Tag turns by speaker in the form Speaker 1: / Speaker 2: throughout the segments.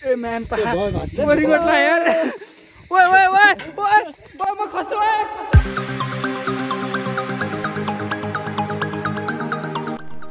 Speaker 1: ए ma'am record ना यार ओए ओए ओए ओए म खस्छु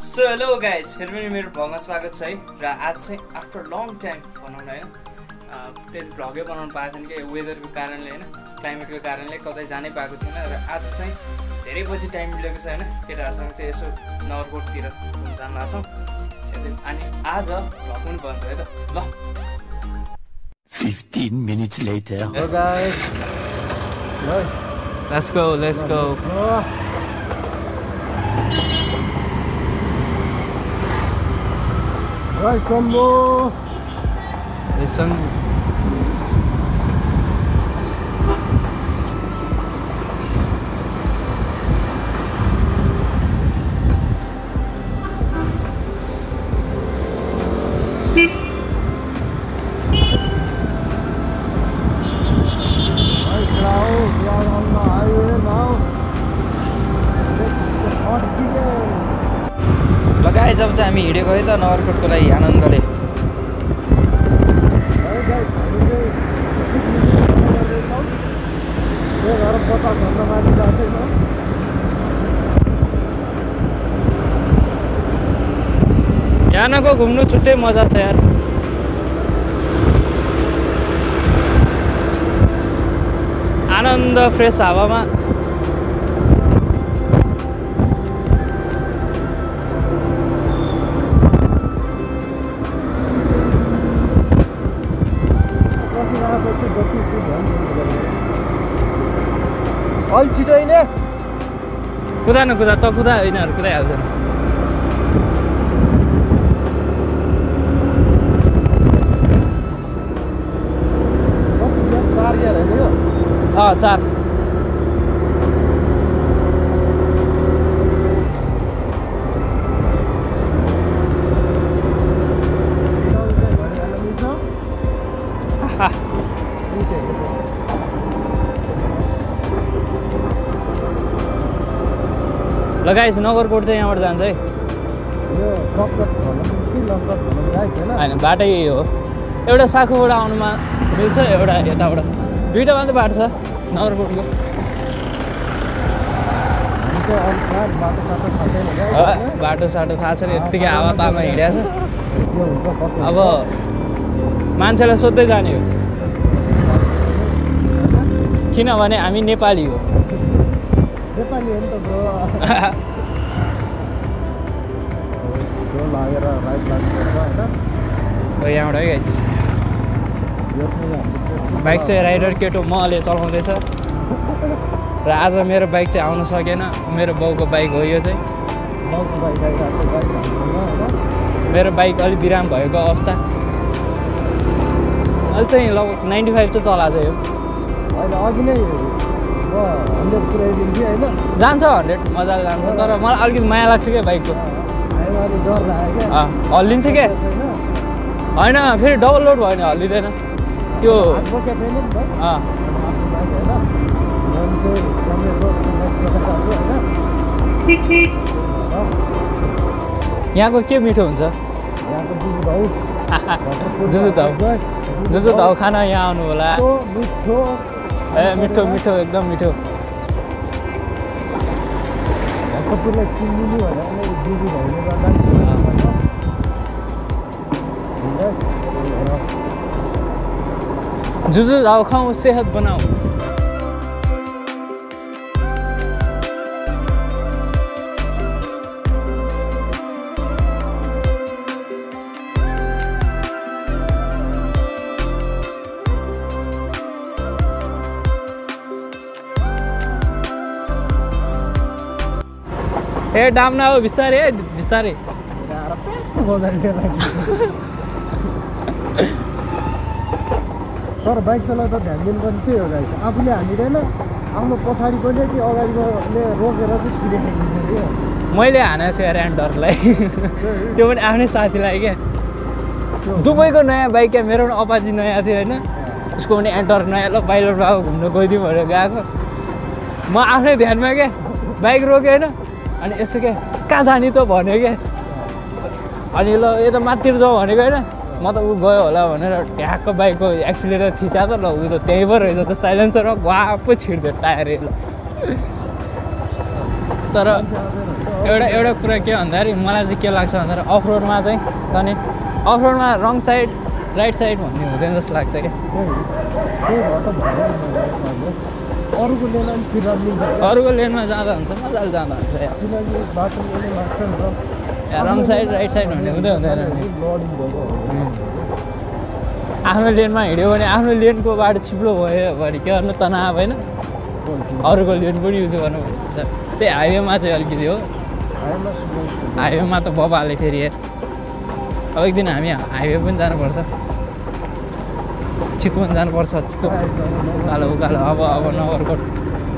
Speaker 1: सो हेलो गाइस फेरि पनि मेरो भ्लगमा स्वागत छ है र आज चाहिँ आफ्टर लङ टाइम बनाउन हैन त्यति भ्लगै बनाउन पाएको थिएन कि वेदरको कारणले हैन क्लाइमेटको कारणले कतै जानै पाएको थिएन र आज चाहिँ धेरै पछि टाइम मिलेको छ हैन केटाहरुसँग चाहिँ यसो नगरकोटतिर घुम्न जान लाग्छौं अनि आज भ्लग पनि बन्छ है त ल
Speaker 2: 15 minutes later.
Speaker 1: Hello guys. Let's go.
Speaker 3: Right, Sambo.
Speaker 1: Listen. Guys अब चाहिँ हामी हिँडेको है त नगरकोटको लागि आनन्दले यहाँको घुम्नु छुट्टै मजा छ यार आनन्द फ्रेस हावामा
Speaker 3: अलि छिटो होइन
Speaker 1: कुदा न कुदा त कुदा यिनीहरू कुदाइहाल्छन् चार लगाइस नगरकोट चाहिँ यहाँबाट जान्छ है होइन बाटै यही हो एउटा साखुबाट आउनुमा मिल्छ एउटा यताबाट दुईवटा मात्रै बाटो छ नगरकोटको बाटो साटो थाहा छैन यत्तिकै हावा तामा हिँडेको छ अब मान्छेलाई सोध्दै जाने हो किनभने हामी नेपाली हो यहाँबाट है गाइस बाइक चाहिँ राइडर केटो मले चलाउँदैछ र आज मेरो बाइक चाहिँ आउन सकेन मेरो बाउको बाइक हो यो चाहिँ मेरो बाइक अलिक बिराम भएको अवस्था अहिले चाहिँ लगभग 95 चाहिँ चलाएको छ यो जान्छ 100 मजाले जान्छ तर मलाई अलिकति माया लाग्छ क्या बाइकको हल्लिन्छ क्या होइन फेरि डबल लोड भयो भने हल्लिँदैन त्यो यहाँको के मिठो हुन्छ जुसु धाउ खाना यहाँ आउनु होला ए मिठो मिठो एकदम मिठो जुजु धाउ खाऊ सेहत बनाऊ ए डाम्ना हो बिस्तारै बिस्तारै
Speaker 3: तर बाइक चलाउँदा ध्यान दिनुपर्ने त्यही हो गाइस आफूले हानिँदैन आफ्नो पछाडि पनि कि अगाडिकोले रोकेर चाहिँ छिरेको
Speaker 1: मैले हानेको छु यार एन्डरलाई त्यो पनि आफ्नै साथीलाई क्या दुबईको नयाँ बाइक क्या मेरो पनि अपाची नयाँ थियो होइन उसको पनि एन्टर नयाँ ल पाइलट भएको घुम्न गइदिउँ भनेर गएको म आफ्नै ध्यानमा क्या बाइक रोकेँ होइन अनि यसो क्या कहाँ जाने त भन्यो क्या अनि ल यता माथितिर जाउँ भनेको होइन म त ऊ गयो होला भनेर ट्याक्क बाइकको एक्सिलेटर थिचा त ल ऊ त त्यहीँ पो रहेछ त साइलेन्सरमा वापो छिर्दियो टायर ल तर एउटा कुरा के भन्दाखेरि मलाई चाहिँ के लाग्छ भन्दाखेरि अफरोडमा चाहिँ अनि अफरोडमा रङ साइड राइट साइड भन्ने हुँदैन जस्तो लाग्छ क्या अरूको लेनमा जाँदा हुन्छ मजाले जाँदा हुन्छ रङ साइड राइट साइड भन्ने हुँदैन आफ्नो लेनमा हिँड्यो भने आफ्नो लेनको बाटो चिप्लो भयो भने के गर्नु तनाव होइन अरूको लेन पनि युज गर्नु भन्छ त्यही हाइवेमा चाहिँ अलिकति हो हाइवेमा त बबाले फेरि अब एक दिन हामी हाइवे पनि जानुपर्छ चितवन जानुपर्छ चितवन उकालो उकालो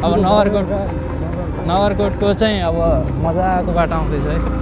Speaker 1: अब नगरकोटको चाहिँ अब मजाको बाटो आउँदैछ है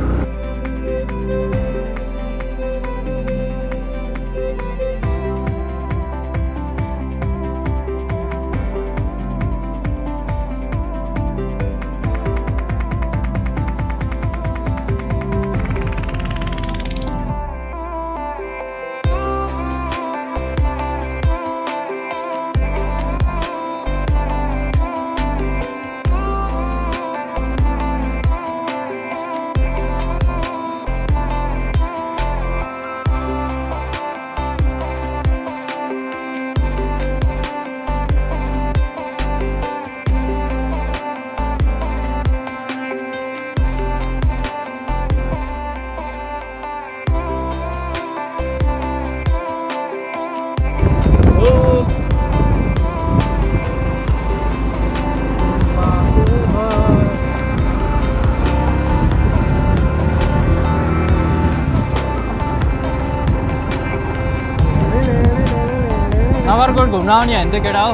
Speaker 1: नगरकोट घुम्न आउने होइन त केटा हो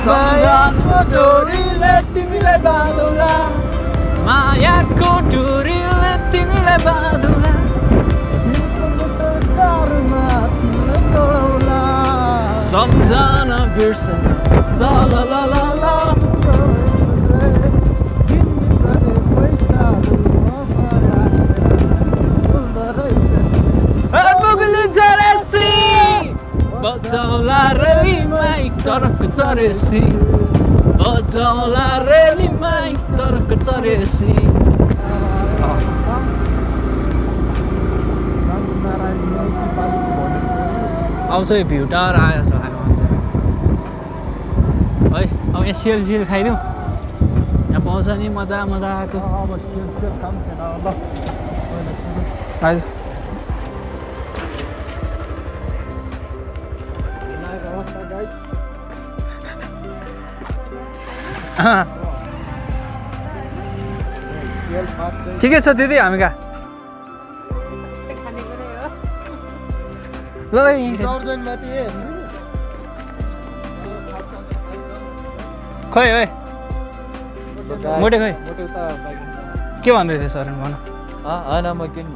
Speaker 1: सम्झनाको डोरीले तिमीलाई बाँधौला मायाको डोरीले तिमीलाई बाँधौला सम्झना बिर्सन सलललला बचाउला रेलीमाई तरक तरेसी बचाउला रेलीमाई तरक तरेसी आउँछ यो भ्यू टावर आयो जस्तो लाग्यो है अब यहाँ सेल खाइदिउँ यहाँ पाउँछ नि मजाको हजुर ठिकै छ दिदी हामी कहाँ ल खै है मोटे खै के भन्दै थियो सर भन
Speaker 2: होइन म किन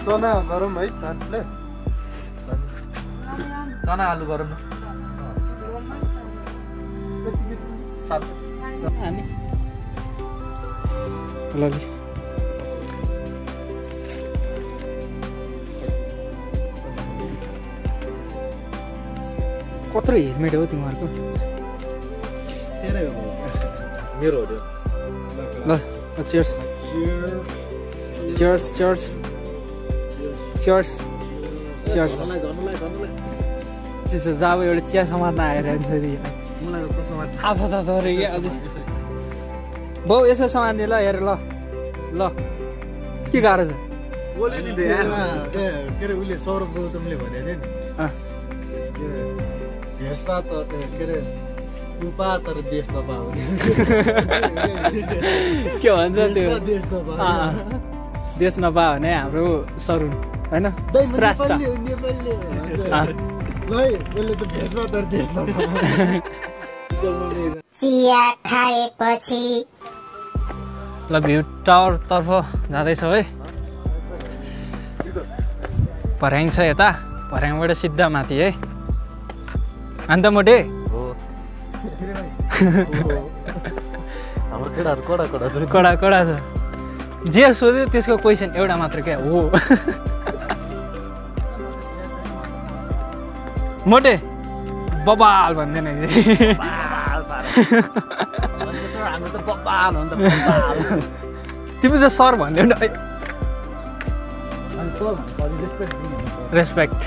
Speaker 3: चना गरौँ है
Speaker 2: चना आलु गरौँ न
Speaker 1: ल कत्रो हेलमेट हो तिमीहरूको
Speaker 2: मेरो हो
Speaker 1: ल cheers cheers cheers cheers cheers त्यसो जब एउटा चिया समात्न आएर आफा त अरे क्या अझै बाउ यसो समात्ने ल हेर ल ल के गाह्रो छ
Speaker 3: के अरे उसले सौरभ गौतमले भनेको थियो नि भेषपा त के अरे उपा तर देश नपाउने
Speaker 1: के भन्छ त्यो
Speaker 3: देश नपाउने
Speaker 1: देश नपायो भने हाम्रो सरुन होइन
Speaker 4: चिया खाएपछि
Speaker 1: ल भ्यू टावर तर्फ जाँदैछौँ है भर्याङ छ यता भर्याङबाट सिधा माथि है अन्त मोटे
Speaker 2: हाम्रो त
Speaker 3: केटाहरु कडा कडा छ
Speaker 1: कडा कडा छ जे सोध्यो त्यसको क्वेसन एउटा मात्र क्या हो मोटे बबाल भन्दैन तिमी चाहिँ सर भन्दै न respect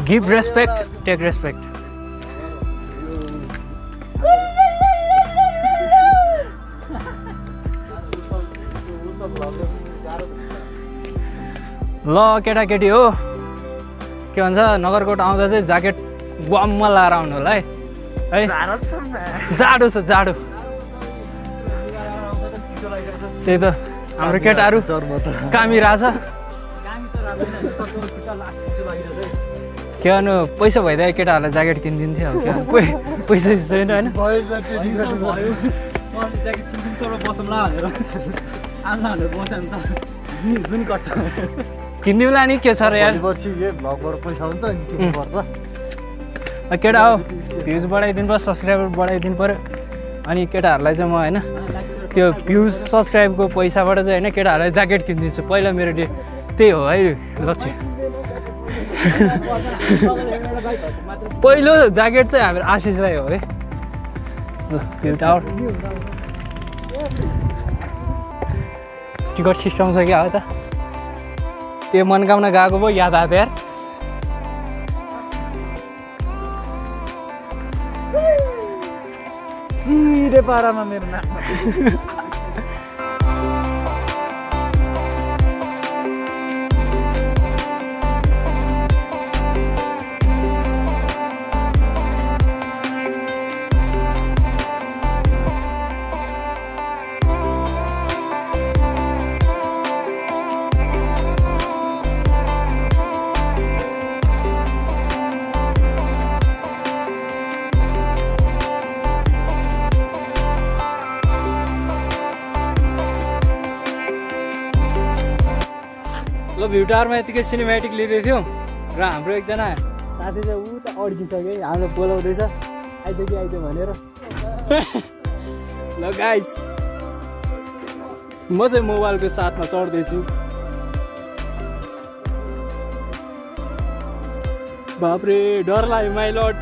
Speaker 1: give respect take respect ल केटाकेटी हो के भन्छ नगरकोट आउँदा चाहिँ ज्याकेट ग्वाममा लाएर आउनु होला है जाडो छ जाडो त्यही त हाम्रो केटाहरू कामी रहेछ के गर्नु पैसा भइदियो केटाहरूलाई ज्याकेट किनिदिन्थ्यो अब के पैसा छैन होइन किनिदिउँला नि के छ र यार केटा हो भ्युज बढाइदिनु पर्यो सब्सक्राइबर बढाइदिनु पऱ्यो अनि केटाहरूलाई चाहिँ म होइन त्यो भ्युज सब्सक्राइबको पैसाबाट चाहिँ होइन केटाहरूलाई ज्याकेट किनिदिन्छु पहिला मेरो त्यही हो है लक्ष्य पहिलो ज्याकेट चाहिँ हाम्रो आशिषलाई हो है भ्यू टावर टिकट सिस्टम छ क्या हो त यो मनकामना गएको भयो याद आयो त यार
Speaker 2: सिधै पारामा मेरो नाकमा
Speaker 1: ल भ्यू टावरमा यतिकै सिनेमेटिक लिँदै थियौँ र हाम्रो एकजना साथी चाहिँ उता अड्किसक्यो हाम्रो बोलाउँदैछ आइदियो कि आइदियो भनेर ल गाइज म चाहिँ मोबाइलको साथमा चढ्दैछु बाप्रे डर लाग्यो माइ लर्ड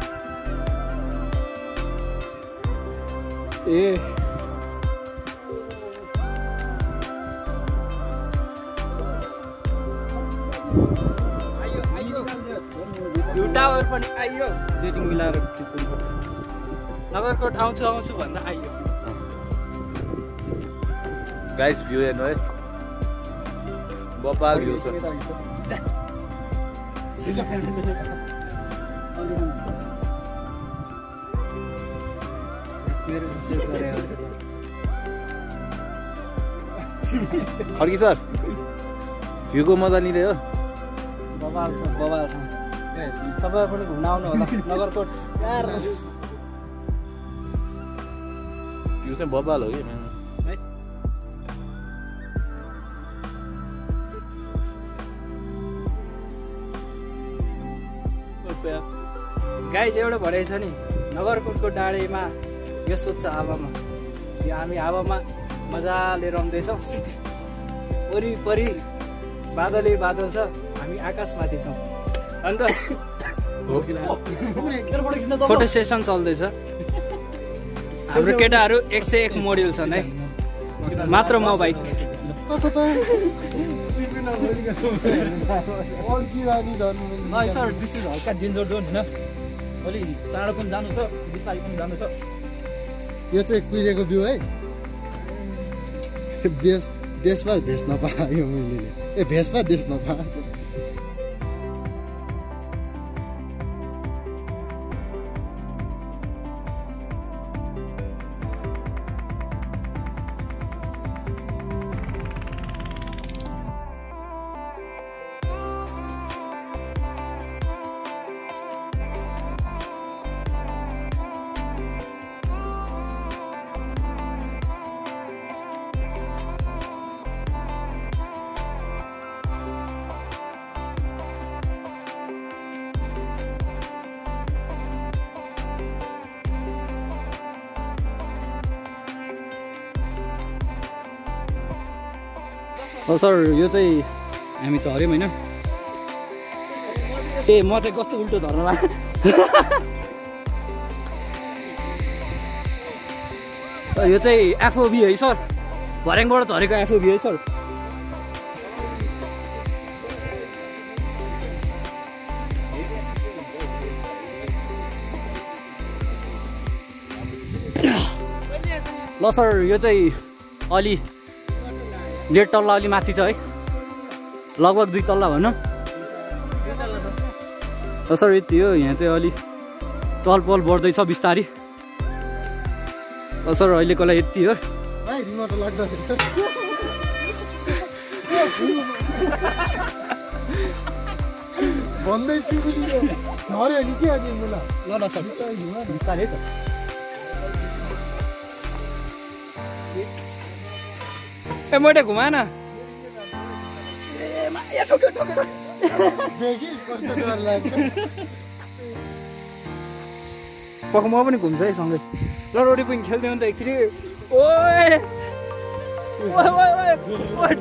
Speaker 1: ए टावर पनि आइयो सेटिङ मिलाएर नगरकोट आउँछु आउँछु भन्दा आइयो
Speaker 2: गाइस भ्यू हेर्नु है बबाल भ्यू छ खड्की सर भ्यूको मजा लिँदै हो
Speaker 1: बबाल छ बबाल छ तपाईहरु पनि घुम्न आउनु होला नगरकोट यार
Speaker 2: भ्यू चाहिँ बबाल हो कि
Speaker 1: गाइज एउटा भनाइ छ नि नगरकोटको डाँडैमा यस्तो छ हावामा यो हामी हावामा मजाले रम्दैछौँ वरिपरि बादलै बादल छ हामी आकाशमाथि छौँ अन्त फोटो सेसन चल्दैछ हाम्रो केटाहरू 101 मोडल छन् है मात्र म बाइक
Speaker 2: सर दिस इज हल्का डेन्जर जोन होइन अलि टाढो पनि जानु छ बिस्तारै पनि जानु छ
Speaker 3: यो चाहिँ कुहिरेको भ्यू है देशमा भेष नपायो मैले ए भेषमा देश नपायो
Speaker 2: सर यो चाहिँ हामी झऱ्यौँ होइन ए म चाहिँ कस्तो उल्टो झर्नु लाग्यो यो चाहिँ एफओबी है सर भर्याङबाट झरेको एफओबी है सर ल सर यो चाहिँ अलि डेढ तल्ला अलि माथि छ है लगभग 2 तल्ला भनौँ ल सर यति हो यहाँ चाहिँ अलि चहल पहल बढ्दैछ बिस्तारी ल सर अहिलेको लागि यति हो
Speaker 3: भन्दैछु झऱ्यो नि के
Speaker 2: ल सर बिस्तारै छ ए मैले घुमा न पख म पनि घुम्छ है सँगै ल रोडी पनि खेल्थ्यौँ नि त एकचोटि ओए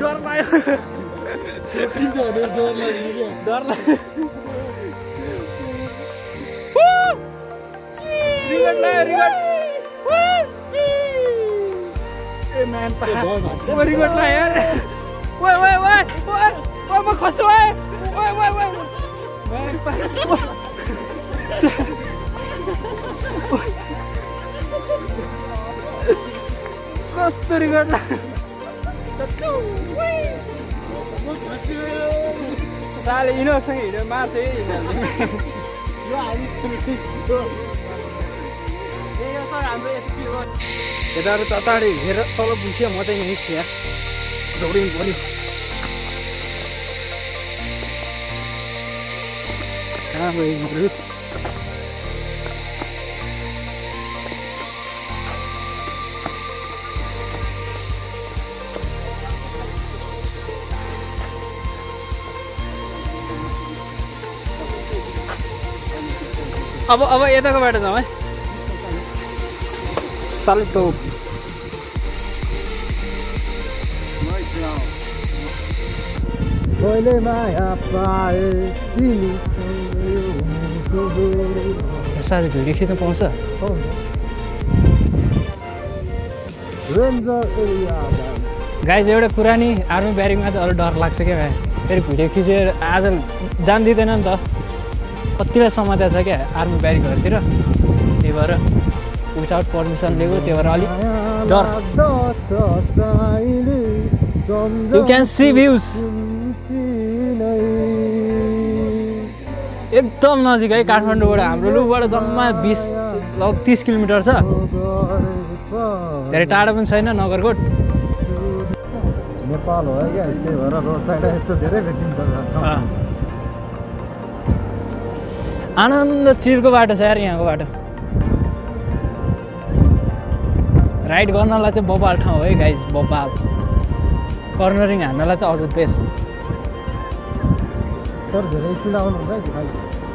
Speaker 2: डर लाग्यो डर लाग्यो ए म्यान रिगोट ला यार ओए म खस्छु ओए म्यान कस्तो रिगोट ला साले यिनीहरूसँग हिँड्यो मार्छ है यताहरू चचाडी हेरेर तल पुग्यो म चाहिँ यहीँ छु यार दौडिनु पऱ्यो कहाँ गयो अब यताको बाटो जाउँ है साल्टो
Speaker 3: मैले माया पाए
Speaker 2: साझे भिडियो खिच्न पाउँछ गाइज एउटा कुरा नि आर्मी ब्यारिङमा चाहिँ अलिक डर लाग्छ क्या भाइ फेरि भिडियो खिचेर आज जान दिँदैन नि त कतिलाई समातेको छ क्या आर्मी ब्यारिङहरूतिर त्यही भएर विदाउट पर्मिसन लिएको त्यही भएर अलिक डर यु क्यान सी भ्युज एकदम नजिक है काठमाडौँबाट हाम्रो लुबाट जम्मा 20-30 किलोमिटर छ धेरै टाढो पनि छैन नगरकोट
Speaker 3: नेपाल हो क्या त्यही भएर रोड साइड यस्तो धेरै भेटिन्छ
Speaker 2: आनन्द चिरको बाटो छ यार यहाँको बाटो राइड गर्नलाई चाहिँ बबाल ठाउँ हो है गाइज बबाल कर्नरिङ हान्नलाई त अझ बेस्ट
Speaker 3: सर धेरै स्पिड आउनुहुन्छ है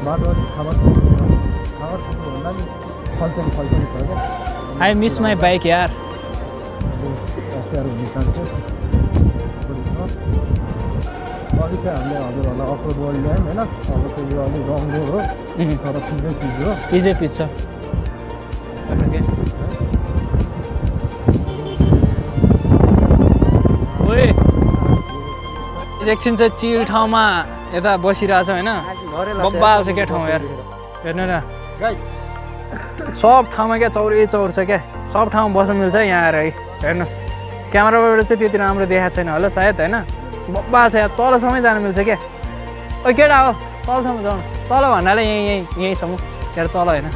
Speaker 3: बाटो अलिक खबर भन्दा नि फल्छन् छ क्या
Speaker 2: आई मिस माई बाइक यार
Speaker 3: हुने चान्सेस अलिक चाहिँ हामीले हजुरहरूलाई अप्रोड वर्ल्ड ल्यायौँ होइन अब चाहिँ यो अलिक रङ रोड हो तर ठिकै चिज हो
Speaker 2: इजै पिच छ एकछिन चाहिँ चिल ठाउँमा यता बसिरहेछ होइन बब्बाल छ क्या ठाउँ यार हेर्नु न सब ठाउँमा क्या चौरै चौर छ क्या सब ठाउँमा बस्न मिल्छ यहाँ आएर है हेर्नु क्यामेराबाट चाहिँ त्यति राम्रो देखाएको छैन होला सायद होइन बब्बाल छ यहाँ तलसम्मै जानु मिल्छ क्या ओ केटा हो तलसम्म जाउँ तल भन्नाले यहीँसम्म त्यहाँ तल होइन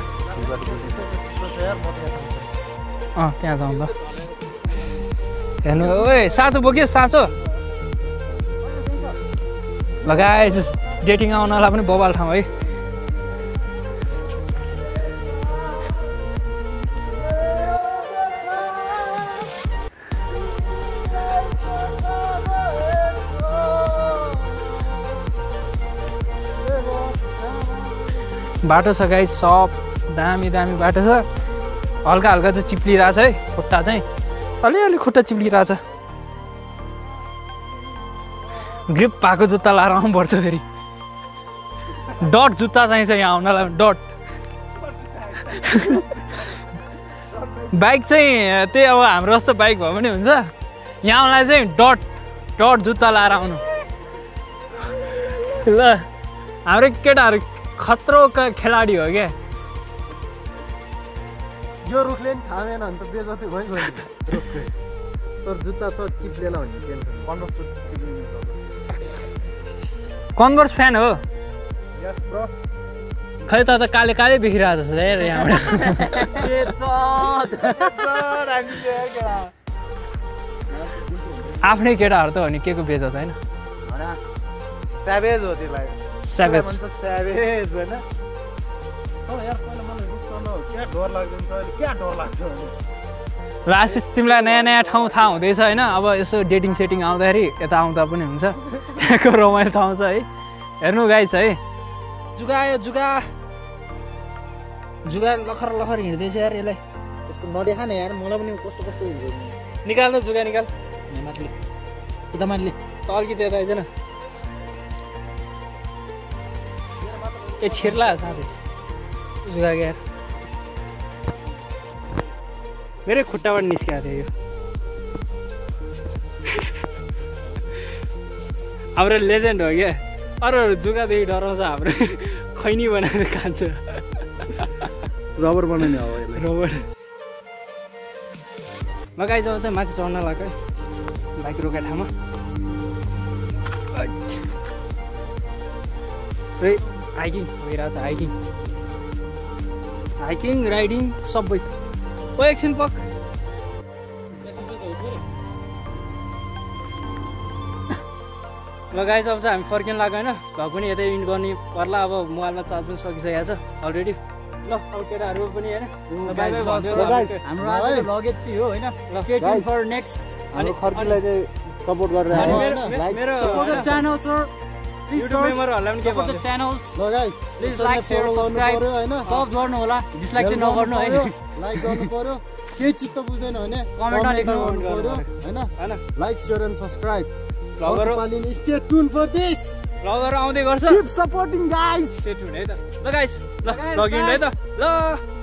Speaker 2: त्यहाँ जाउँ ल हेर्नु ओए साँचो बोकियो साँचो लगाए डेटिङ आउनलाई पनि बबाल ठाउँ है बाटो छ गाइस सब दामी बाटो छ हल्का हल्का चाहिँ चिप्लिरहेछ है खुट्टा चाहिँ अलिअलि खुट्टा चिप्लिरहेछ ग्रिप भएको जुत्ता लाएर आउनुपर्छ फेरि डट जुत्ता चाहिन्छ यहाँ आउनलाई डट बाइक चाहिँ त्यही अब हाम्रो जस्तो बाइक भयो भने हुन्छ यहाँ आउनलाई चाहिँ डट जुत्ता लाएर आउनु ल हाम्रो केटाहरू खतरो खेलाडी हो क्या
Speaker 3: यो रुखले नि थामेन भने त बेजती भइगयो नि रुखको तर जुत्ता छ चिप्लेन भन्ने टेन्सन कन्भर्स चिप्लिनु
Speaker 2: कन्भर्स फ्यान हो
Speaker 3: यस ब्रो
Speaker 2: खै त काले देखिरहेको छ यार यहाँबाट आफ्नै केटाहरू त हो नि के को बेच होइन
Speaker 3: स्याभेज हो त्यसलाई
Speaker 2: स्याभेज
Speaker 3: स्याभेज होइन यार पहिला मलाई रुख चढ्न क्या डर लाग्दैन अहिले क्या डर लाग्छ भने
Speaker 2: ल आशिष तिमीलाई नयाँ ठाउँ थाहा हुँदैछ होइन अब यसो डेटिङ सेटिङ आउँदाखेरि यता आउँदा पनि हुन्छ त्यहाँको रमाइलो ठाउँ छ है हेर्नु गाइस है जुगा लखर हिँड्दैछ यार यसलाई
Speaker 3: त्यस्तो नदेखा न यार मलाई पनि कस्तो हुन्छ
Speaker 2: निकाल न जुगा निकाल
Speaker 3: माथि उता माथि
Speaker 2: त अलिकति यता आइज न ए छिर्ला साँच्चै जुगा क्या मेरै खुट्टाबाट निस्किएको थियो यो हाम्रो लेजेन्ड हो क्या अरू जुगादेखि डराउँछ हाम्रो खैनी बनाएर खान्छ
Speaker 3: रबर बनाउने हो यसलाई
Speaker 2: रबर म गाइस अब चाहिँ माथि चढ्न लाग्यो बाइक रोकेको ठाउँमा हाइकिङ भइरहेछ हाइकिङ राइडिङ सबै ओ एकछिन पक ल गाइस अब चाहिँ हामी फर्किन लाग्यो होइन भए पनि यतै इन्ड गर्ने पर्ला अब मोबाइलमा चार्ज पनि सकिसकेको छ अलरेडी ल अब केटाहरू पनि होइन
Speaker 3: हाम्रो आज भ्लग यति हो होइन स्टे ट्युन फर नेक्स्ट अनि खर्कीलाई चाहिँ सपोर्ट गरेर
Speaker 2: मेरो च्यानल सर युट्युब मेम्बरहरुलाई पनि के भन्नु च्यानल
Speaker 3: ल guys
Speaker 2: please like share subscribe
Speaker 3: हैन
Speaker 2: सब गर्नु होला डिसलाइक चाहिँ नगर्नु है
Speaker 3: लाइक गर्नु पर्यो केही चित्त बुझ्दैन भने कमेन्टमा लेख्नु पर्यो हैन लाइक शेयर एन्ड सब्स्क्राइब पालिन stay tune for this
Speaker 2: blogger आउँदै गर्छ
Speaker 3: keep supporting guys
Speaker 2: stay tune है त ल गाइस ल लगिन है त ल